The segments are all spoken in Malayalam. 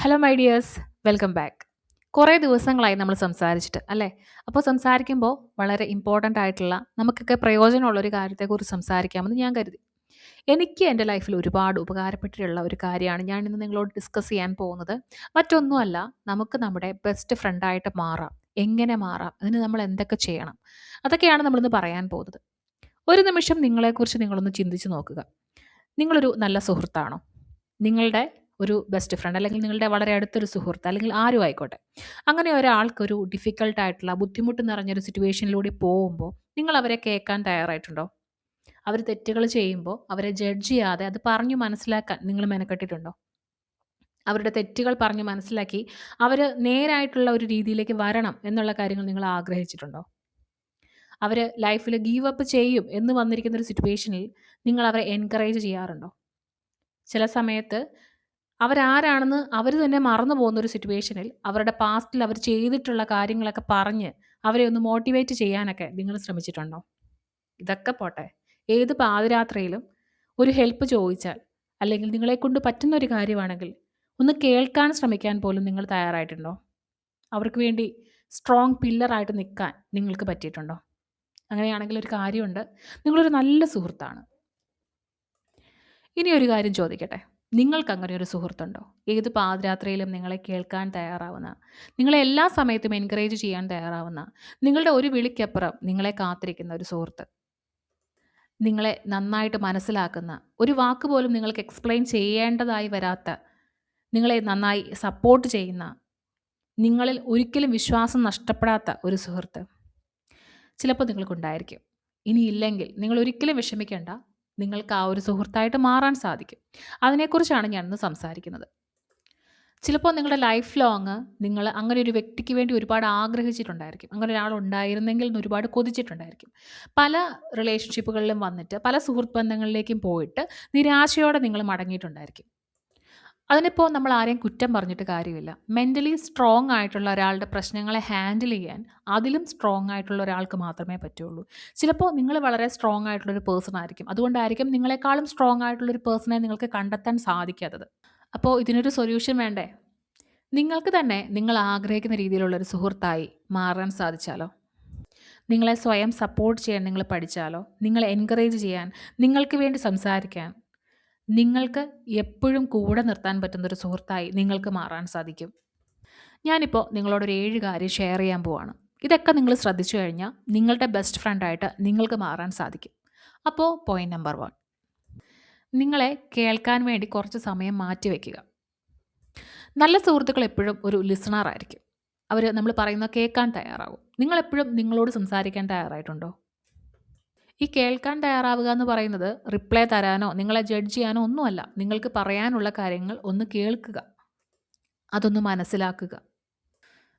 Hello my dears, welcome back. കുറേ ദിവസങ്ങളായി നമ്മൾ സംസാരിച്ചിട്ട് അല്ലേ? അപ്പോൾ സംസാരിക്കുമ്പോൾ വളരെ ഇമ്പോർട്ടൻ്റ് ആയിട്ടുള്ള നമുക്കൊക്കെ പ്രയോജനമുള്ള ഒരു കാര്യത്തെക്കുറിച്ച് സംസാരിക്കാമെന്ന് ഞാൻ കരുതി. എനിക്ക് എൻ്റെ ലൈഫിൽ ഒരുപാട് ഉപകാരപ്പെട്ടിട്ടുള്ള ഒരു കാര്യമാണ് ഞാൻ ഇന്ന് നിങ്ങളോട് ഡിസ്കസ് ചെയ്യാൻ പോകുന്നത്. മറ്റൊന്നുമല്ല, നമുക്ക് നമ്മുടെ ബെസ്റ്റ് ഫ്രണ്ടായിട്ട് മാറാം. എങ്ങനെ മാറാം? അതിന് നമ്മൾ എന്തൊക്കെ ചെയ്യണം? അതൊക്കെയാണ് നമ്മളിന്ന് പറയാൻ പോകുന്നത്. ഒരു നിമിഷം നിങ്ങളെക്കുറിച്ച് നിങ്ങളൊന്ന് ചിന്തിച്ച് നോക്കുക. നിങ്ങളൊരു നല്ല സുഹൃത്താണോ? നിങ്ങളുടെ ഒരു ബെസ്റ്റ് ഫ്രണ്ട് അല്ലെങ്കിൽ നിങ്ങളുടെ വളരെ അടുത്തൊരു സുഹൃത്ത് അല്ലെങ്കിൽ ആരും ആയിക്കോട്ടെ. അങ്ങനെ ഒരാൾക്കൊരു ഡിഫിക്കൽട്ട് ആയിട്ടുള്ള ബുദ്ധിമുട്ട് നിറഞ്ഞൊരു സിറ്റുവേഷനിലൂടെ പോകുമ്പോൾ നിങ്ങൾ അവരെ കേൾക്കാൻ തയ്യാറായിട്ടുണ്ടോ? അവർ തെറ്റുകൾ ചെയ്യുമ്പോൾ അവരെ ജഡ്ജ് ചെയ്യാതെ അത് പറഞ്ഞു മനസ്സിലാക്കാൻ നിങ്ങൾ മെനക്കെട്ടിട്ടുണ്ടോ? അവരുടെ തെറ്റുകൾ പറഞ്ഞ് മനസ്സിലാക്കി അവർ നേരായിട്ടുള്ള ഒരു രീതിയിലേക്ക് വരണം എന്നുള്ള കാര്യങ്ങൾ നിങ്ങൾ ആഗ്രഹിച്ചിട്ടുണ്ടോ? അവർ ലൈഫിൽ ഗീവ് അപ്പ് ചെയ്യും എന്ന് വന്നിരിക്കുന്ന ഒരു സിറ്റുവേഷനിൽ നിങ്ങൾ അവരെ എൻകറേജ് ചെയ്യാറുണ്ടോ? ചില സമയത്ത് അവരാരാണെന്ന് അവർ തന്നെ മറന്നു പോകുന്ന ഒരു സിറ്റുവേഷനിൽ അവരുടെ പാസ്റ്റിൽ അവർ ചെയ്തിട്ടുള്ള കാര്യങ്ങളൊക്കെ പറഞ്ഞ് അവരെ ഒന്ന് മോട്ടിവേറ്റ് ചെയ്യാനൊക്കെ നിങ്ങൾ ശ്രമിച്ചിട്ടുണ്ടോ? ഇതൊക്കെ പോട്ടെ. ഏത് പാതിരാത്രിയിലും ഒരു ഹെൽപ്പ് ചോദിച്ചാൽ അല്ലെങ്കിൽ നിങ്ങളെക്കൊണ്ട് പറ്റുന്ന ഒരു കാര്യമാണെങ്കിൽ ഒന്ന് കേൾക്കാൻ ശ്രമിക്കാൻ പോലും നിങ്ങൾ തയ്യാറായിട്ടുണ്ടോ? അവർക്ക് വേണ്ടി സ്ട്രോങ് പില്ലറായിട്ട് നിൽക്കാൻ നിങ്ങൾക്ക് പറ്റിയിട്ടുണ്ടോ? അങ്ങനെയാണെങ്കിൽ ഒരു കാര്യമുണ്ട്. നിങ്ങളൊരു നല്ല സുഹൃത്താണ്. ഇനി ഒരു കാര്യം ചോദിക്കട്ടെ. നിങ്ങൾക്കങ്ങനെ ഒരു സുഹൃത്തുണ്ടോ? ഏത് പാതിരാത്രിയിലും നിങ്ങളെ കേൾക്കാൻ തയ്യാറാവുന്ന, നിങ്ങളെ എല്ലാ സമയത്തും എൻകറേജ് ചെയ്യാൻ തയ്യാറാവുന്ന, നിങ്ങളുടെ ഒരു വിളിക്കപ്പുറം നിങ്ങളെ കാത്തിരിക്കുന്ന ഒരു സുഹൃത്ത്. നിങ്ങളെ നന്നായിട്ട് മനസ്സിലാക്കുന്ന, ഒരു വാക്ക് പോലും നിങ്ങൾക്ക് എക്സ്പ്ലെയിൻ ചെയ്യേണ്ടതായി വരാത്ത, നിങ്ങളെ നന്നായി സപ്പോർട്ട് ചെയ്യുന്ന, നിങ്ങളിൽ ഒരിക്കലും വിശ്വാസം നഷ്ടപ്പെടാത്ത ഒരു സുഹൃത്ത്. ചിലപ്പോൾ നിങ്ങൾക്കുണ്ടായിരിക്കും. ഇനിയില്ലെങ്കിൽ നിങ്ങൾ ഒരിക്കലും വിഷമിക്കേണ്ട. നിങ്ങൾക്ക് ആ ഒരു സുഹൃത്തായിട്ട് മാറാൻ സാധിക്കും. അതിനെക്കുറിച്ചാണ് ഞാനിന്ന് സംസാരിക്കുന്നത്. ചിലപ്പോൾ നിങ്ങളുടെ ലൈഫ് ലോങ് നിങ്ങൾ അങ്ങനെ ഒരു വ്യക്തിക്ക് വേണ്ടി ഒരുപാട് ആഗ്രഹിച്ചിട്ടുണ്ടായിരിക്കും. അങ്ങനെ ഒരാൾ ഉണ്ടായിരുന്നെങ്കിൽ എന്ന് ഒരുപാട് കൊതിച്ചിട്ടുണ്ടായിരിക്കും. പല റിലേഷൻഷിപ്പുകളിലും വന്നിട്ട് പല സുഹൃത്ത് ബന്ധങ്ങളിലേക്കും പോയിട്ട് നിരാശയോടെ നിങ്ങൾ മടങ്ങിയിട്ടുണ്ടായിരിക്കും. അതിനിപ്പോൾ നമ്മൾ ആരെയും കുറ്റം പറഞ്ഞിട്ട് കാര്യമില്ല. മെൻ്റലി സ്ട്രോങ് ആയിട്ടുള്ള ഒരാളുടെ പ്രശ്നങ്ങളെ ഹാൻഡിൽ ചെയ്യാൻ അതിലും സ്ട്രോങ് ആയിട്ടുള്ള ഒരാൾക്ക് മാത്രമേ പറ്റുള്ളൂ. ചിലപ്പോൾ നിങ്ങൾ വളരെ സ്ട്രോങ് ആയിട്ടുള്ളൊരു പേഴ്സൺ ആയിരിക്കും. അതുകൊണ്ടായിരിക്കും നിങ്ങളെക്കാളും സ്ട്രോങ് ആയിട്ടുള്ളൊരു പേഴ്സണെ നിങ്ങൾക്ക് കണ്ടെത്താൻ സാധിക്കാത്തത്. അപ്പോൾ ഇതിനൊരു സൊല്യൂഷൻ വേണ്ടേ? നിങ്ങൾക്ക് തന്നെ നിങ്ങൾ ആഗ്രഹിക്കുന്ന രീതിയിലുള്ളൊരു സുഹൃത്തായി മാറാൻ സാധിച്ചാലോ? നിങ്ങളെ സ്വയം സപ്പോർട്ട് ചെയ്യാൻ നിങ്ങൾ പഠിച്ചാലോ? നിങ്ങളെ എൻകറേജ് ചെയ്യാൻ, നിങ്ങൾക്ക് വേണ്ടി സംസാരിക്കാൻ, നിങ്ങൾക്ക് എപ്പോഴും കൂടെ നിർത്താൻ പറ്റുന്നൊരു സുഹൃത്തായി നിങ്ങൾക്ക് മാറാൻ സാധിക്കും. ഞാനിപ്പോൾ നിങ്ങളോടൊരു 7 കാര്യം ഷെയർ ചെയ്യാൻ പോവാണ്. ഇതൊക്കെ നിങ്ങൾ ശ്രദ്ധിച്ചു കഴിഞ്ഞാൽ നിങ്ങളുടെ ബെസ്റ്റ് ഫ്രണ്ടായിട്ട് നിങ്ങൾക്ക് മാറാൻ സാധിക്കും. അപ്പോൾ പോയിന്റ് നമ്പർ 1, നിങ്ങളെ കേൾക്കാൻ വേണ്ടി കുറച്ച് സമയം മാറ്റി വയ്ക്കുക. നല്ല സുഹൃത്തുക്കൾ എപ്പോഴും ഒരു ലിസണർ ആയിരിക്കും. അവർ നമ്മൾ പറയുന്നത് കേൾക്കാൻ തയ്യാറാവും. നിങ്ങളെപ്പോഴും നിങ്ങളോട് സംസാരിക്കാൻ തയ്യാറായിട്ടുണ്ടോ? ഈ കേൾക്കാൻ തയ്യാറാവുക എന്ന് പറയുന്നത് റിപ്ലൈ തരാനോ നിങ്ങളെ ജഡ്ജ് ചെയ്യാനോ ഒന്നുമല്ല. നിങ്ങൾക്ക് പറയാനുള്ള കാര്യങ്ങൾ ഒന്ന് കേൾക്കുക. അതൊന്ന് മനസ്സിലാക്കുക.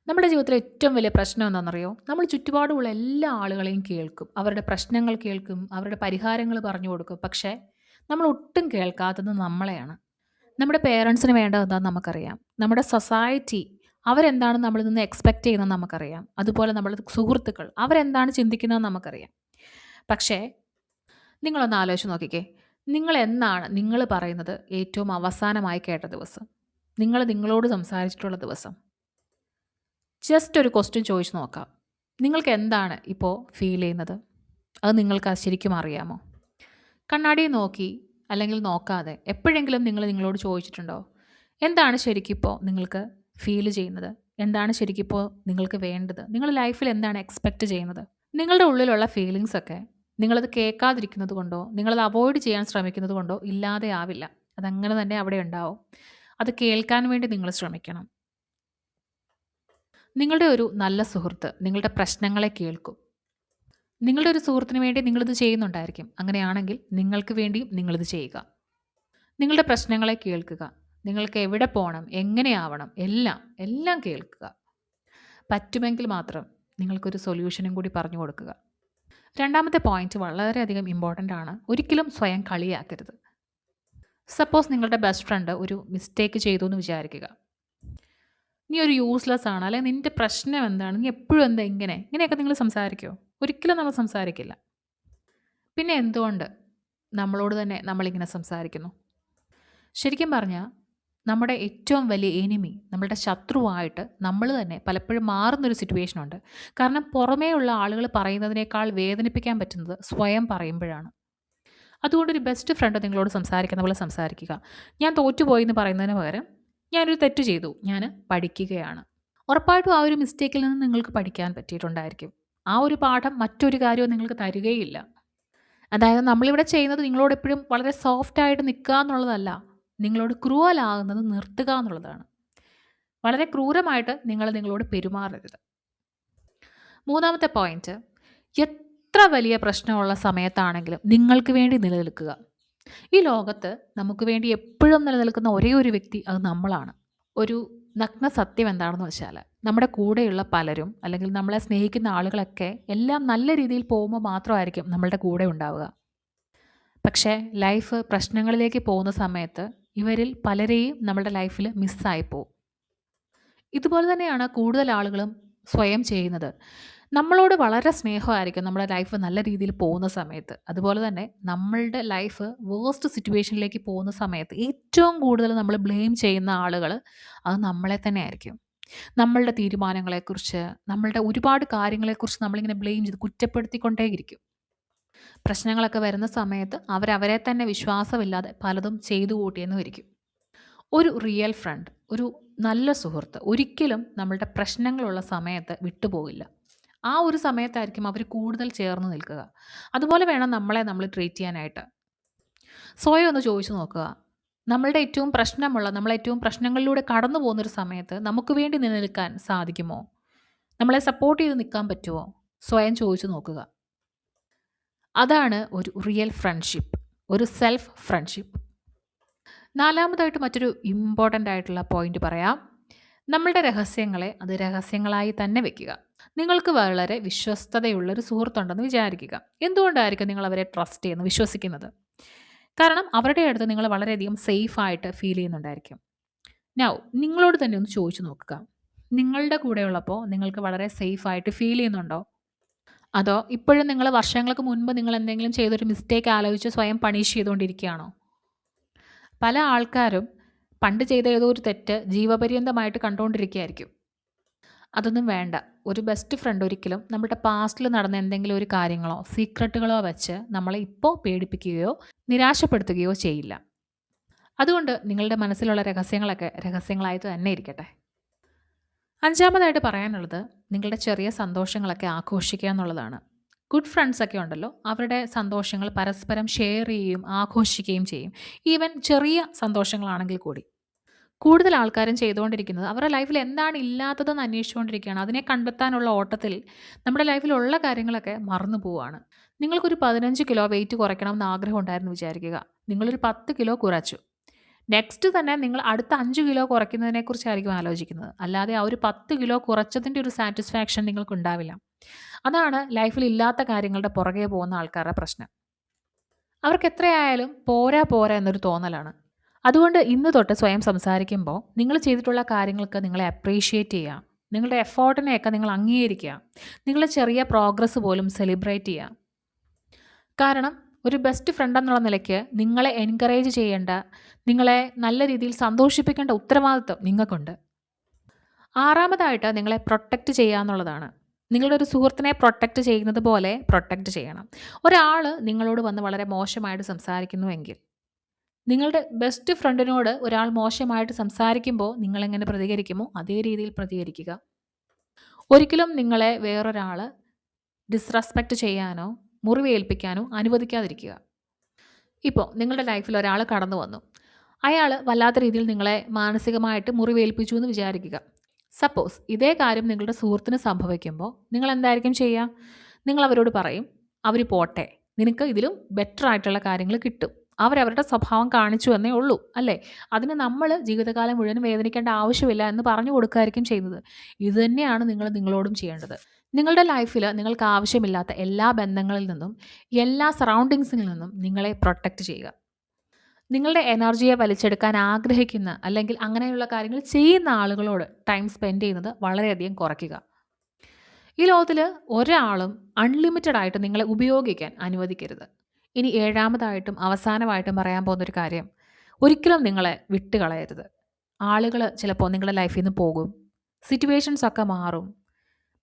നമ്മുടെ ജീവിതത്തിലെ ഏറ്റവും വലിയ പ്രശ്നം എന്താണെന്നറിയോ? നമ്മൾ ചുറ്റുപാടുമുള്ള എല്ലാ ആളുകളെയും കേൾക്കും. അവരുടെ പ്രശ്നങ്ങൾ കേൾക്കും. അവരുടെ പരിഹാരങ്ങൾ പറഞ്ഞു കൊടുക്കും. പക്ഷേ നമ്മൾ ഒട്ടും കേൾക്കാത്തത് നമ്മളെയാണ്. നമ്മുടെ പേരൻസിന് വേണ്ടത് എന്താണെന്ന് നമുക്കറിയാം. നമ്മുടെ സൊസൈറ്റി അവരെന്താണ് നമ്മളിൽ നിന്ന് എക്സ്പെക്റ്റ് ചെയ്യുന്നതെന്ന് നമുക്കറിയാം. അതുപോലെ നമ്മുടെ സുഹൃത്തുക്കൾ അവരെന്താണ് ചിന്തിക്കുന്നതെന്ന് നമുക്കറിയാം. പക്ഷേ നിങ്ങളൊന്ന് ആലോചിച്ച് നോക്കിക്കേ. നിങ്ങൾ എന്നാണ് നിങ്ങൾ പറയുന്നത് ഏറ്റവും അവസാനമായി കേട്ട ദിവസം? നിങ്ങൾ നിങ്ങളോട് സംസാരിച്ചിട്ടുള്ള ദിവസം? ജസ്റ്റ് ഒരു ക്വസ്റ്റ്യൻ ചോദിച്ച് നോക്കാം. നിങ്ങൾക്ക് എന്താണ് ഇപ്പോൾ ഫീൽ ചെയ്യുന്നത്? അത് നിങ്ങൾക്ക് ശരിക്കും അറിയാമോ? കണ്ണാടിയിൽ നോക്കി അല്ലെങ്കിൽ നോക്കാതെ എപ്പോഴെങ്കിലും നിങ്ങൾ നിങ്ങളോട് ചോദിച്ചിട്ടുണ്ടോ? എന്താണ് ശരിക്കും ഇപ്പോൾ നിങ്ങൾക്ക് ഫീൽ ചെയ്യുന്നത്? എന്താണ് ശരിക്കും ഇപ്പോൾ നിങ്ങൾക്ക് വേണ്ടത്? നിങ്ങളുടെ ലൈഫിൽ എന്താണ് എക്സ്പെക്റ്റ് ചെയ്യുന്നത്? നിങ്ങളുടെ ഉള്ളിലുള്ള ഫീലിങ്സൊക്കെ നിങ്ങളത് കേൾക്കാതിരിക്കുന്നത് കൊണ്ടോ നിങ്ങളത് അവോയ്ഡ് ചെയ്യാൻ ശ്രമിക്കുന്നത് കൊണ്ടോ ഇല്ലാതെ ആവില്ല. അതങ്ങനെ തന്നെ അവിടെ ഉണ്ടാവും. അത് കേൾക്കാൻ വേണ്ടി നിങ്ങൾ ശ്രമിക്കണം. നിങ്ങളുടെ ഒരു നല്ല സുഹൃത്ത് നിങ്ങളുടെ പ്രശ്നങ്ങളെ കേൾക്കും. നിങ്ങളുടെ ഒരു സുഹൃത്തിന് വേണ്ടി നിങ്ങളിത് ചെയ്യുന്നുണ്ടായിരിക്കും. അങ്ങനെയാണെങ്കിൽ നിങ്ങൾക്ക് വേണ്ടിയും നിങ്ങളിത് ചെയ്യുക. നിങ്ങളുടെ പ്രശ്നങ്ങളെ കേൾക്കുക. നിങ്ങൾക്ക് എവിടെ പോകണം, എങ്ങനെയാവണം, എല്ലാം എല്ലാം കേൾക്കുക. പറ്റുമെങ്കിൽ മാത്രം നിങ്ങൾക്കൊരു സൊല്യൂഷനും കൂടി പറഞ്ഞു കൊടുക്കുക. രണ്ടാമത്തെ പോയിന്റ് വളരെയധികം ഇമ്പോർട്ടൻ്റ് ആണ്. ഒരിക്കലും സ്വയം കളിയാക്കരുത്. സപ്പോസ് നിങ്ങളുടെ ബെസ്റ്റ് ഫ്രണ്ട് ഒരു മിസ്റ്റേക്ക് ചെയ്തു എന്ന് വിചാരിക്കുക. നീ ഒരു യൂസ്ലെസ് ആണ്, അല്ലെങ്കിൽ നിൻ്റെ പ്രശ്നം എന്താണ്, നീ എപ്പോഴും എന്താ ഇങ്ങനെയൊക്കെ നിങ്ങൾ സംസാരിക്കുമോ? ഒരിക്കലും നമ്മൾ സംസാരിക്കില്ല. പിന്നെ എന്തുകൊണ്ട് നമ്മളോട് തന്നെ നമ്മളിങ്ങനെ സംസാരിക്കുന്നു? ശരിക്കും പറഞ്ഞാൽ നമ്മുടെ ഏറ്റവും വലിയ എനിമി, നമ്മളുടെ ശത്രുവായിട്ട് നമ്മൾ തന്നെ പലപ്പോഴും മാറുന്നൊരു സിറ്റുവേഷനുണ്ട്. കാരണം പുറമേയുള്ള ആളുകൾ പറയുന്നതിനേക്കാൾ വേദനിപ്പിക്കാൻ പറ്റുന്നത് സ്വയം പറയുമ്പോഴാണ്. അതുകൊണ്ടൊരു ബെസ്റ്റ് ഫ്രണ്ട് നിങ്ങളോട് സംസാരിക്കുന്ന പോലെ സംസാരിക്കുക. ഞാൻ തോറ്റുപോയി എന്ന് പറയുന്നതിന് പകരം ഞാനൊരു തെറ്റ് ചെയ്തു, ഞാൻ പഠിക്കുകയാണ്. ഉറപ്പായിട്ടും ആ ഒരു മിസ്റ്റേക്കിൽ നിന്ന് നിങ്ങൾക്ക് പഠിക്കാൻ പറ്റിയിട്ടുണ്ടായിരിക്കും. ആ ഒരു പാഠം മറ്റൊരു കാര്യവും നിങ്ങൾക്ക് തരികയില്ല. അതായത് നമ്മളിവിടെ ചെയ്യുന്നത് നിങ്ങളോട് എപ്പോഴും വളരെ സോഫ്റ്റായിട്ട് നിൽക്കുക എന്നുള്ളതല്ല. നിങ്ങളോട് ക്രൂവലാകുന്നത് നിർത്തുക എന്നുള്ളതാണ്. വളരെ ക്രൂരമായിട്ട് നിങ്ങളോട് പെരുമാറരുത്. മൂന്നാമത്തെ പോയിന്റ്, എത്ര വലിയ പ്രശ്നമുള്ള സമയത്താണെങ്കിലും നിങ്ങൾക്ക് വേണ്ടി നിലനിൽക്കുക. ഈ ലോകത്ത് നമുക്ക് വേണ്ടി എപ്പോഴും നിലനിൽക്കുന്ന ഒരേ ഒരു വ്യക്തി അത് നമ്മളാണ്. ഒരു നഗ്ന സത്യം എന്താണെന്ന് വെച്ചാൽ നമ്മുടെ കൂടെയുള്ള പലരും അല്ലെങ്കിൽ നമ്മളെ സ്നേഹിക്കുന്ന ആളുകളൊക്കെ എല്ലാം നല്ല രീതിയിൽ പോകുമ്പോൾ മാത്രമായിരിക്കും നമ്മളുടെ കൂടെ ഉണ്ടാവുക. പക്ഷേ ലൈഫ് പ്രശ്നങ്ങളിലേക്ക് പോകുന്ന സമയത്ത് ഇവരിൽ പലരെയും നമ്മുടെ ലൈഫിൽ മിസ്സായി പോകും. ഇതുപോലെ തന്നെയാണ് കൂടുതൽ ആളുകളും സ്വയം ചെയ്യുന്നത്. നമ്മളോട് വളരെ സ്നേഹമായിരിക്കും നമ്മുടെ ലൈഫ് നല്ല രീതിയിൽ പോകുന്ന സമയത്ത്. അതുപോലെ തന്നെ നമ്മളുടെ ലൈഫ് വേസ്റ്റ് സിറ്റുവേഷനിലേക്ക് പോകുന്ന സമയത്ത് ഏറ്റവും കൂടുതൽ നമ്മൾ ബ്ലെയിം ചെയ്യുന്ന ആളുകൾ അത് നമ്മളെ തന്നെ ആയിരിക്കും. നമ്മളുടെ തീരുമാനങ്ങളെക്കുറിച്ച്, നമ്മളുടെ ഒരുപാട് കാര്യങ്ങളെക്കുറിച്ച് നമ്മളിങ്ങനെ ബ്ലെയിം ചെയ്ത് കുറ്റപ്പെടുത്തിക്കൊണ്ടേയിരിക്കും. പ്രശ്നങ്ങളൊക്കെ വരുന്ന സമയത്ത് അവരവരെ തന്നെ വിശ്വാസമില്ലാതെ പലതും ചെയ്തു കൂട്ടിയെന്ന് വരിക്കും. ഒരു റിയൽ ഫ്രണ്ട്, ഒരു നല്ല സുഹൃത്ത് ഒരിക്കലും നമ്മളുടെ പ്രശ്നങ്ങളുള്ള സമയത്ത് വിട്ടുപോകില്ല. ആ ഒരു സമയത്തായിരിക്കും അവർ കൂടുതൽ ചേർന്ന് നിൽക്കുക. അതുപോലെ വേണം നമ്മൾ ട്രീറ്റ് ചെയ്യാനായിട്ട്. സ്വയം ഒന്ന് ചോദിച്ചു നോക്കുക, നമ്മളുടെ ഏറ്റവും നമ്മൾ ഏറ്റവും പ്രശ്നങ്ങളിലൂടെ കടന്നു പോകുന്നൊരു സമയത്ത് നമുക്ക് വേണ്ടി നിലനിൽക്കാൻ സാധിക്കുമോ? നമ്മളെ സപ്പോർട്ട് ചെയ്ത് നിൽക്കാൻ പറ്റുമോ? സ്വയം ചോദിച്ചു നോക്കുക. അതാണ് ഒരു റിയൽ ഫ്രണ്ട്ഷിപ്പ്, ഒരു സെൽഫ് ഫ്രണ്ട്ഷിപ്പ്. നാലാമതായിട്ട് മറ്റൊരു ഇമ്പോർട്ടൻ്റ് ആയിട്ടുള്ള പോയിന്റ് പറയാം. നമ്മളുടെ രഹസ്യങ്ങളെ അത് രഹസ്യങ്ങളായി തന്നെ വെക്കുക. നിങ്ങൾക്ക് വളരെ വിശ്വസ്തതയുള്ളൊരു സുഹൃത്തുണ്ടെന്ന് വിചാരിക്കുക. എന്തുകൊണ്ടായിരിക്കും നിങ്ങൾ അവരെ ട്രസ്റ്റ് ചെയ്യുന്നത്, വിശ്വസിക്കുന്നത്? കാരണം അവരുടെ അടുത്ത് നിങ്ങൾ വളരെയധികം സേഫായിട്ട് ഫീൽ ചെയ്യുന്നുണ്ടായിരിക്കും. നൗ നിങ്ങളോട് തന്നെ ഒന്ന് ചോദിച്ചു നോക്കുക, നിങ്ങളുടെ കൂടെയുള്ളപ്പോൾ നിങ്ങൾക്ക് വളരെ സേഫായിട്ട് ഫീൽ ചെയ്യുന്നുണ്ടോ? അതോ ഇപ്പോഴും നിങ്ങൾ വർഷങ്ങൾക്ക് മുൻപ് നിങ്ങൾ എന്തെങ്കിലും ചെയ്തൊരു മിസ്റ്റേക്ക് ആലോചിച്ച് സ്വയം പണിഷ് ചെയ്തുകൊണ്ടിരിക്കുകയാണോ? പല ആൾക്കാരും പണ്ട് ചെയ്ത ഏതോ ഒരു തെറ്റ് ജീവപര്യന്തമായിട്ട് കണ്ടുകൊണ്ടിരിക്കുകയായിരിക്കും. അതൊന്നും വേണ്ട. ഒരു ബെസ്റ്റ് ഫ്രണ്ട് ഒരിക്കലും നമ്മുടെ പാസ്റ്റിൽ നടന്ന എന്തെങ്കിലും ഒരു കാര്യങ്ങളോ സീക്രട്ടുകളോ വെച്ച് നമ്മളെ ഇപ്പോൾ പേടിപ്പിക്കുകയോ നിരാശപ്പെടുത്തുകയോ ചെയ്യില്ല. അതുകൊണ്ട് നിങ്ങളുടെ മനസ്സിലുള്ള രഹസ്യങ്ങളൊക്കെ രഹസ്യങ്ങളായിട്ട് തന്നെ ഇരിക്കട്ടെ. അഞ്ചാമതായിട്ട് പറയാനുള്ളത്, നിങ്ങളുടെ ചെറിയ സന്തോഷങ്ങളൊക്കെ ആഘോഷിക്കുക എന്നുള്ളതാണ്. ഗുഡ് ഫ്രണ്ട്സൊക്കെ ഉണ്ടല്ലോ, അവരുടെ സന്തോഷങ്ങൾ പരസ്പരം ഷെയർ ചെയ്യുകയും ആഘോഷിക്കുകയും ചെയ്യും. ഈവൻ ചെറിയ സന്തോഷങ്ങളാണെങ്കിൽ കൂടി. കൂടുതൽ ആൾക്കാരും ചെയ്തുകൊണ്ടിരിക്കുന്നത് അവരുടെ ലൈഫിൽ എന്താണ് ഇല്ലാത്തതെന്ന് അന്വേഷിച്ചുകൊണ്ടിരിക്കുകയാണ്. അതിനെ കണ്ടെത്താനുള്ള ഓട്ടത്തിൽ നമ്മുടെ ലൈഫിലുള്ള കാര്യങ്ങളൊക്കെ മറന്നു പോവുകയാണ്. നിങ്ങൾക്കൊരു 15 കിലോ വെയിറ്റ് കുറയ്ക്കണമെന്ന് ആഗ്രഹം ഉണ്ടായിരുന്നു വിചാരിക്കുക. നിങ്ങളൊരു 10 കിലോ കുറച്ചു. നെക്സ്റ്റ് തന്നെ നിങ്ങൾ അടുത്ത 5 കിലോ കുറയ്ക്കുന്നതിനെക്കുറിച്ചായിരിക്കും ആലോചിക്കുന്നത്. അല്ലാതെ ആ ഒരു 10 കിലോ കുറച്ചതിൻ്റെ ഒരു സാറ്റിസ്ഫാക്ഷൻ നിങ്ങൾക്കുണ്ടാവില്ല. അതാണ് ലൈഫിൽ ഇല്ലാത്ത കാര്യങ്ങളുടെ പുറകെ പോകുന്ന ആൾക്കാരുടെ പ്രശ്നം. അവർക്ക് എത്രയായാലും പോരാ പോരാ എന്നൊരു തോന്നലാണ്. അതുകൊണ്ട് ഇന്ന് തൊട്ട് സ്വയം സംസാരിക്കുമ്പോൾ നിങ്ങൾ ചെയ്തിട്ടുള്ള കാര്യങ്ങൾക്ക് നിങ്ങളെ അപ്രീഷിയേറ്റ് ചെയ്യുക. നിങ്ങളുടെ എഫേർട്ടിനെയൊക്കെ നിങ്ങൾ അംഗീകരിക്കുക. നിങ്ങളുടെ ചെറിയ പ്രോഗ്രസ് പോലും സെലിബ്രേറ്റ് ചെയ്യുക. കാരണം ഒരു ബെസ്റ്റ് ഫ്രണ്ട് എന്നുള്ള നിലയ്ക്ക് നിങ്ങളെ എൻകറേജ് ചെയ്യേണ്ട, നിങ്ങളെ നല്ല രീതിയിൽ സന്തോഷിപ്പിക്കേണ്ട ഉത്തരവാദിത്വം നിങ്ങൾക്കുണ്ട്. ആറാമതായിട്ട് നിങ്ങളെ പ്രൊട്ടക്റ്റ് ചെയ്യുക എന്നുള്ളതാണ്. നിങ്ങളുടെ ഒരു സുഹൃത്തിനെ പ്രൊട്ടക്റ്റ് ചെയ്യുന്നത് പോലെ പ്രൊട്ടക്റ്റ് ചെയ്യണം. ഒരാൾ നിങ്ങളോട് വന്ന് വളരെ മോശമായിട്ട് സംസാരിക്കുന്നുവെങ്കിൽ, നിങ്ങളുടെ ബെസ്റ്റ് ഫ്രണ്ടിനോട് ഒരാൾ മോശമായിട്ട് സംസാരിക്കുമ്പോൾ നിങ്ങളെങ്ങനെ പ്രതികരിക്കുമോ അതേ രീതിയിൽ പ്രതികരിക്കുക. ഒരിക്കലും നിങ്ങളെ വേറൊരാൾ ഡിസ്റെസ്പെക്റ്റ് ചെയ്യാനോ മുറിവേൽപ്പിക്കാനോ അനുവദിക്കാതിരിക്കുക. ഇപ്പോൾ നിങ്ങളുടെ ലൈഫിൽ ഒരാൾ കടന്നു വന്നു, അയാൾ വല്ലാത്ത രീതിയിൽ നിങ്ങളെ മാനസികമായിട്ട് മുറിവേൽപ്പിച്ചു എന്ന് വിചാരിക്കുക. സപ്പോസ് ഇതേ കാര്യം നിങ്ങളുടെ സുഹൃത്തിന് സംഭവിക്കുമ്പോൾ നിങ്ങൾ എന്തായിരിക്കും ചെയ്യുക? നിങ്ങൾ അവരോട് പറയും, അവർ പോട്ടെ, നിനക്ക് ഇതിലും ബെറ്റർ ആയിട്ടുള്ള കാര്യങ്ങൾ കിട്ടും, അവരവരുടെ സ്വഭാവം കാണിച്ചു എന്നേ ഉള്ളൂ, അല്ലേ? അതിന് നമ്മൾ ജീവിതകാലം മുഴുവൻ വേദനിക്കേണ്ട ആവശ്യമില്ല എന്ന് പറഞ്ഞു കൊടുക്കുകയായിരിക്കും ചെയ്യുന്നത്. ഇതുതന്നെയാണ് നിങ്ങളോടും ചെയ്യേണ്ടത്. നിങ്ങളുടെ ലൈഫിൽ നിങ്ങൾക്ക് ആവശ്യമില്ലാത്ത എല്ലാ ബന്ധങ്ങളിൽ നിന്നും എല്ലാ സറൗണ്ടിങ്സിൽ നിന്നും നിങ്ങളെ പ്രൊട്ടക്റ്റ് ചെയ്യുക. നിങ്ങളുടെ എനർജിയെ വലിച്ചെടുക്കാൻ ആഗ്രഹിക്കുന്ന അല്ലെങ്കിൽ അങ്ങനെയുള്ള കാര്യങ്ങൾ ചെയ്യുന്ന ആളുകളോട് ടൈം സ്പെൻഡ് ചെയ്യുന്നത് വളരെയധികം കുറയ്ക്കുക. ഈ ലോകത്തിൽ ഒരാളും അൺലിമിറ്റഡ് ആയിട്ട് നിങ്ങളെ ഉപയോഗിക്കാൻ അനുവദിക്കരുത്. ഇനി ഏഴാമതായിട്ടും അവസാനമായിട്ടും പറയാൻ പോകുന്നൊരു കാര്യം, ഒരിക്കലും നിങ്ങളെ വിട്ടുകളയരുത്. ആളുകൾ ചിലപ്പോൾ നിങ്ങളുടെ ലൈഫിൽ നിന്ന് പോകും. സിറ്റുവേഷൻസ് ഒക്കെ മാറും.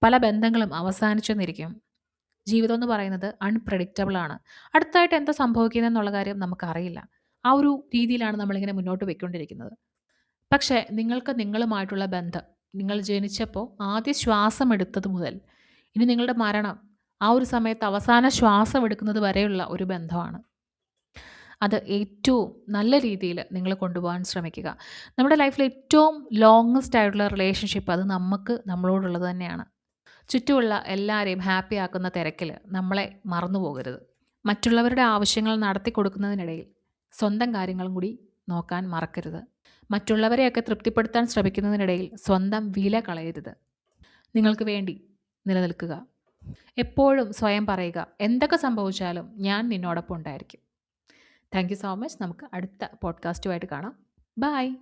പല ബന്ധങ്ങളും അവസാനിച്ചെന്നിരിക്കും. ജീവിതം എന്ന് പറയുന്നത് അൺപ്രഡിക്റ്റബിൾ ആണ്. അടുത്തായിട്ട് എന്താ സംഭവിക്കുന്നതെന്നുള്ള കാര്യം നമുക്കറിയില്ല. ആ ഒരു രീതിയിലാണ് നമ്മളിങ്ങനെ മുന്നോട്ട് പോയിക്കൊണ്ടിരിക്കുന്നത്. പക്ഷേ നിങ്ങൾക്ക് നിങ്ങളുമായിട്ടുള്ള ബന്ധം, നിങ്ങൾ ജനിച്ചപ്പോൾ ആദ്യ ശ്വാസം എടുത്തത് മുതൽ ഇനി നിങ്ങളുടെ മരണം, ആ ഒരു സമയത്ത് അവസാന ശ്വാസം എടുക്കുന്നത് വരെയുള്ള ഒരു ബന്ധമാണ്. അത് ഏറ്റവും നല്ല രീതിയിൽ നിങ്ങൾ കൊണ്ടുപോകാൻ ശ്രമിക്കുക. നമ്മുടെ ലൈഫിൽ ഏറ്റവും ലോങ്ങസ്റ്റ് ആയിട്ടുള്ള റിലേഷൻഷിപ്പ് അത് നമ്മളോടുള്ളത് തന്നെയാണ്. ചുറ്റുമുള്ള എല്ലാവരെയും ഹാപ്പി ആക്കുന്ന തിരക്കിൽ നമ്മളെ മറന്നു പോകരുത്. മറ്റുള്ളവരുടെ ആവശ്യങ്ങൾ നടത്തി കൊടുക്കുന്നതിനിടയിൽ സ്വന്തം കാര്യങ്ങളും കൂടി നോക്കാൻ മറക്കരുത്. മറ്റുള്ളവരെയൊക്കെ തൃപ്തിപ്പെടുത്താൻ ശ്രമിക്കുന്നതിനിടയിൽ സ്വന്തം വില കളയരുത്. നിങ്ങൾക്ക് വേണ്ടി നിലനിൽക്കുക. എപ്പോഴും സ്വയം പറയുക, എന്തൊക്കെ സംഭവിച്ചാലും ഞാൻ നിന്നോടൊപ്പം ഉണ്ടായിരിക്കും. Thank you so much. നമുക്ക് അടുത്ത പോഡ്കാസ്റ്റുമായിട്ട് കാണാം. ബൈ.